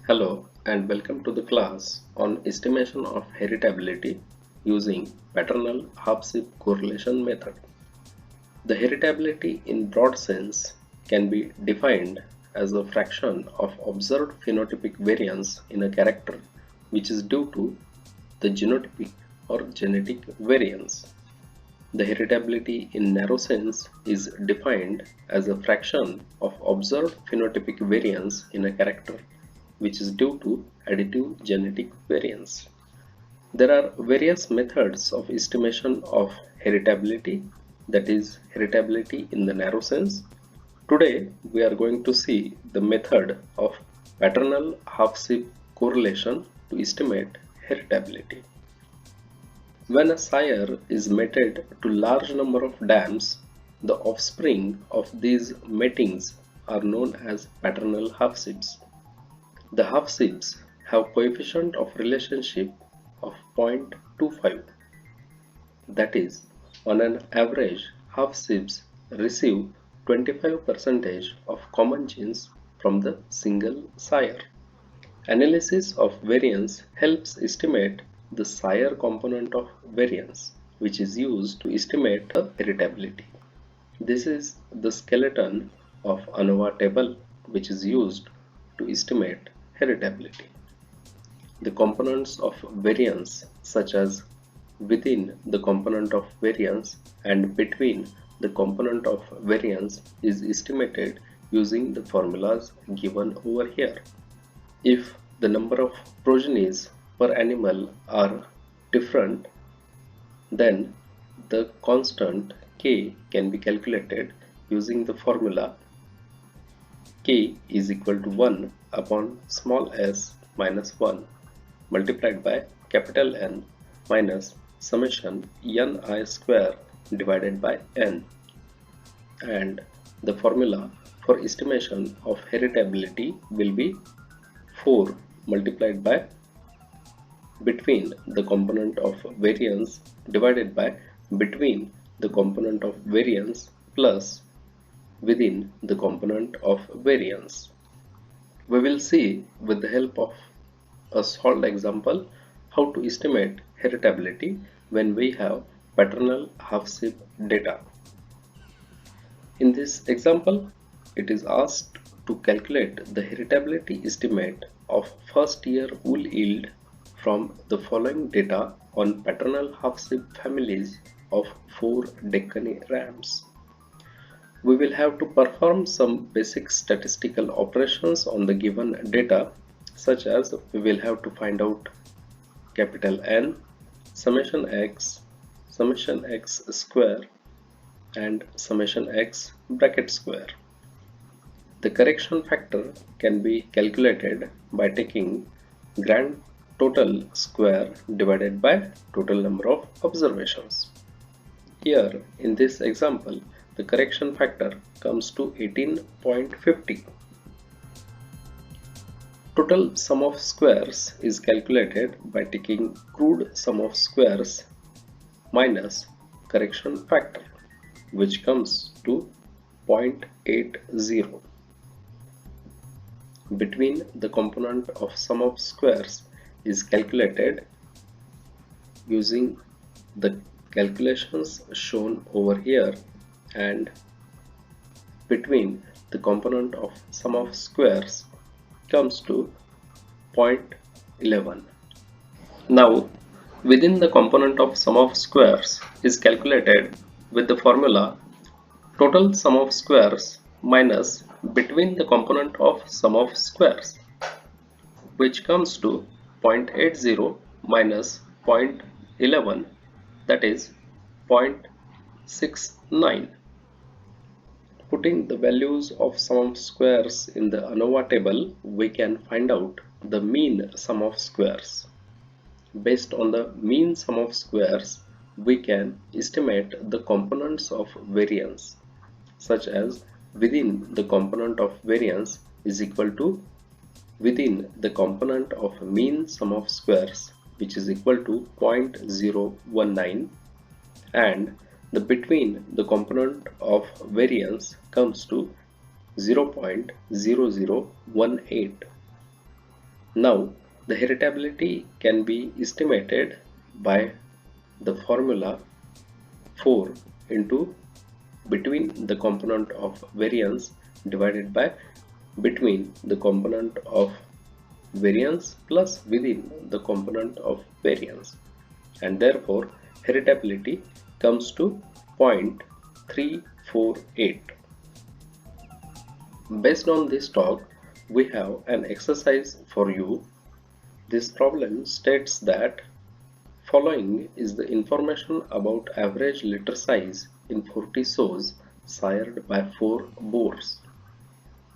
Hello and welcome to the class on estimation of heritability using paternal half-ship correlation method. The heritability in broad sense can be defined as a fraction of observed phenotypic variance in a character which is due to the genotypic or genetic variance. The heritability in narrow sense is defined as a fraction of observed phenotypic variance in a character which is due to additive genetic variance. There are various methods of estimation of heritability, that is, heritability in the narrow sense. Today, we are going to see the method of paternal half-ship correlation to estimate heritability. When a sire is mated to large number of dams, the offspring of these matings are known as paternal half-ships. The half-ships have coefficient of relationship of 0.25. That is, on an average, half-ships receive 25% of common genes from the single sire. Analysis of variance helps estimate the sire component of variance, which is used to estimate the heritability. This is the skeleton of ANOVA table, which is used to estimate heritability. The components of variance, such as within the component of variance and between the component of variance, is estimated using the formulas given over here. If the number of progenies per animal are different, then the constant k can be calculated using the formula k is equal to 1 upon small s minus 1 multiplied by capital N minus summation ni square divided by n, and the formula for estimation of heritability will be 4 multiplied by between the component of variance divided by between the component of variance plus within the component of variance. We will see with the help of a solved example how to estimate heritability when we have paternal half-ship data. In this example, it is asked to calculate the heritability estimate of first year wool yield from the following data on paternal half-ship families of 4 Deccani rams. We will have to perform some basic statistical operations on the given data, such as we will have to find out capital N, summation x square and summation x bracket square. The correction factor can be calculated by taking grand total square divided by total number of observations. Here in this example, the correction factor comes to 18.50. Total sum of squares is calculated by taking crude sum of squares minus correction factor, which comes to 0.80. Between the component of sum of squares is calculated using the calculations shown over here, and between the component of sum of squares comes to 0.11. Now, within the component of sum of squares is calculated with the formula total sum of squares minus between the component of sum of squares, which comes to 0.80 minus 0.11, that is 0.69. Putting the values of sum of squares in the ANOVA table, we can find out the mean sum of squares. Based on the mean sum of squares, we can estimate the components of variance, such as within the component of variance is equal to within the component of mean sum of squares, which is equal to 0.019, and the between the component of variance comes to 0.0018. Now, the heritability can be estimated by the formula 4 into between the component of variance divided by between the component of variance plus within the component of variance, and therefore heritability comes to 0.348. Based on this talk, we have an exercise for you. This problem states that following is the information about average litter size in 40 sows sired by 4 boars.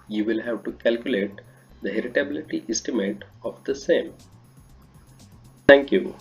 You will have to calculate the heritability estimate of the same. Thank you.